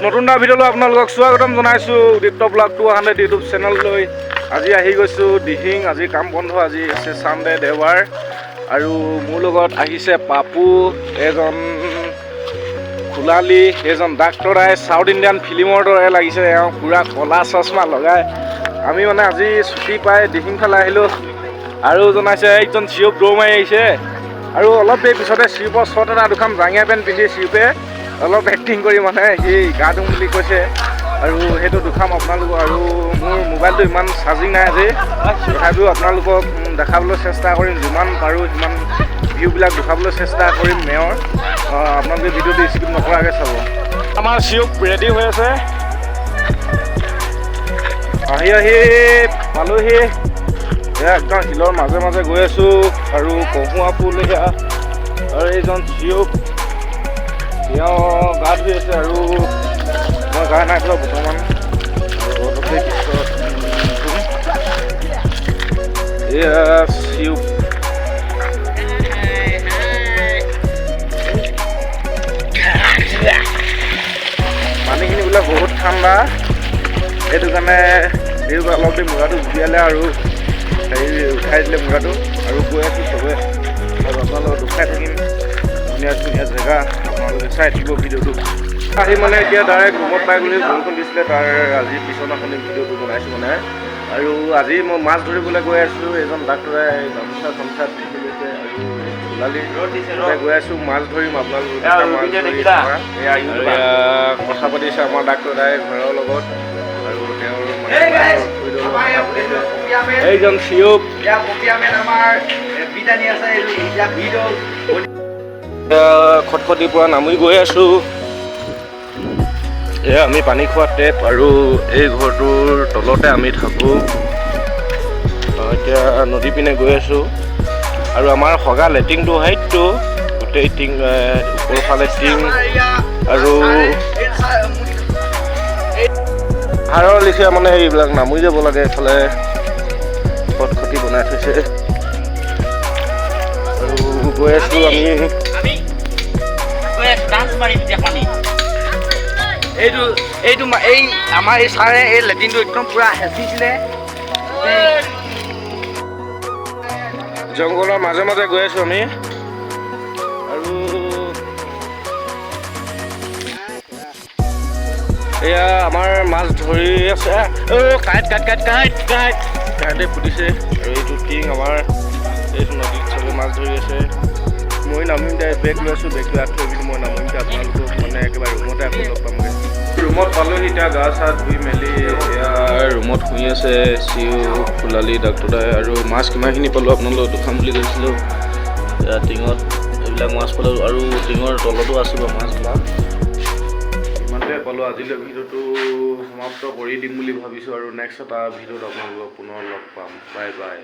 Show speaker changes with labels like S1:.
S1: নতুন এটা ভিডিঅ'লৈ আপোনালোকক স্বাগতম জনাইছোঁ। উদিপ্ত ব্লগ 200 ইউটিউব চেনেললৈ আজি আহি গৈছোঁ দিহিং। আজি কাম বন্ধ, আজি আছে ছানডে, দেওবাৰ। আৰু মোৰ লগত আহিছে পাপু, এজন খোলালি, এজন ডাক্তৰ আই, চাউথ ইণ্ডিয়ান ফিল্মৰ দৰে লাগিছে। এওঁ পূৰা ক'লা চশমা লগাই। আমি মানে আজি ছুটি পাই দিহিং ফালে আহিলোঁ। আৰু জনাইছে একজন চিঅ'ক দৌৰ মাৰি আহিছে। আৰু অলপ দেৰি পিছতে চিউপৰ শ্বৰ্ট এটা দুখন জাঙিয়া পেণ্ট পিন্ধি চিউপে অলপ এক্টিং কৰি মানে সি গা ধুম বুলি কৈছে। আৰু সেইটো দুখাম আপোনালোকক। আৰু মোৰ মোবাইলটো ইমান চাৰ্জিং নাই আজি, তথাপিও আপোনালোকক দেখাবলৈ চেষ্টা কৰিম, যিমান পাৰোঁ সিমান ভিউবিলাক দেখাবলৈ চেষ্টা কৰিম মেয়ৰ। আপোনালোকে ভিডিঅ'টো স্কিপ নকৰাকৈ চাব। আমাৰ চিউপ ৰেডি হৈ আছে, আহি পালোহি। এয়া একদম শিলৰ মাজে মাজে গৈ আছোঁ। আৰু কহুৱা ফুল এয়া, আৰু এইজন চিউপ এওঁ গা ধুই আছে। আৰু মই গা নাই ধোৱা বৰ্তমান, আৰু অলপ দেৰি পিছত এয়া চিউপ। পানীখিনি বোলে বহুত ঠাণ্ডা, সেইটো কাৰণে এই অলপ দেৰি মূৰাটো জুবিয়ালে আৰু হেৰি উঠাই দিলে মূৰাটো। আৰু গৈ আছোঁ চবে, আৰু আপোনালোকক দুখাই থাকিম ধুনীয়া ধুনীয়া জেগা, আপোনালোকে চাই থাকিব ভিডিঅ'টো। আহি মানে এতিয়া ডাইৰেক্ট ৰুমত পাই গ'লে বৰষুণ দিছিলে, তাৰ আজি পিছদিনাখনি ভিডিঅ'টো বনাইছোঁ মানে। আৰু আজি মই মাছ ধৰিবলৈ গৈ আছোঁ। এজন ডাক্তৰে গামোচা চামোচা পিন্ধি লৈছে, আৰু ওলালি গৈ আছোঁ মাছ ধৰিম। আপোনালোকে কথা পাতিছে আমাৰ ডাক্তৰ দাই ঘৰৰ লগত, আৰু তেওঁৰ এইজন চিউপ খটখটিৰ পৰা নামি গৈ আছোঁ। এয়া আমি পানী খোৱা টেপ, আৰু এই ঘৰটোৰ তলতে আমি থাকোঁ। এতিয়া নদী পিনে গৈ আছোঁ। আৰু আমাৰ সগা লেট্ৰিনটো হাইটটো গোটেই টিং, ওপৰফালে টিং, আৰু পাহাৰৰ লিখীয়া মানে এইবিলাক নামৰি যাব লাগে। এইফালে খটখটি বনাই থৈছে, আৰু গৈ আছোঁ আমি। এইটো এই আমাৰ এই ছাৰে এই লেট্ৰিনটো একদম পুৰা হেঁচিছিলে। জংঘলৰ মাজে মাজে গৈ আছোঁ আমি। আৰু এয়া আমাৰ মাছ ধৰি আছে। কাইটে ফুটিছে। আৰু এইটো টিং আমাৰ, এইটো নদীত চবে মাছ ধৰি আছে। মই নামিম দে, বেগ লৈ আছোঁ, বেগটো আঁত থৈ পিনি মই নামিম দে। আপোনালোকক মানে একেবাৰে ৰুমতে আকৌ লগ পামগৈ। ৰুমত পালোহি এতিয়া, গা চা ধুই মেলি এয়া ৰুমত শুই আছে চিউ, খোলালি, ডাক্তৰ দাই। আৰু মাছ কিমানখিনি পালোঁ আপোনালোকক দুখাম বুলি কৈছিলোঁ। এয়া টিঙত এইবিলাক মাছ পালোঁ, আৰু টিঙৰ তলতো আছিলোঁ মাছবিলাক। ইমানটোৱে পালোঁ। আজিলৈ ভিডিঅ'টো সমাপ্ত কৰি দিম বুলি ভাবিছোঁ, আৰু নেক্সট এটা ভিডিঅ'ত আপোনালোকক পুনৰ লগ পাম। Bye bye.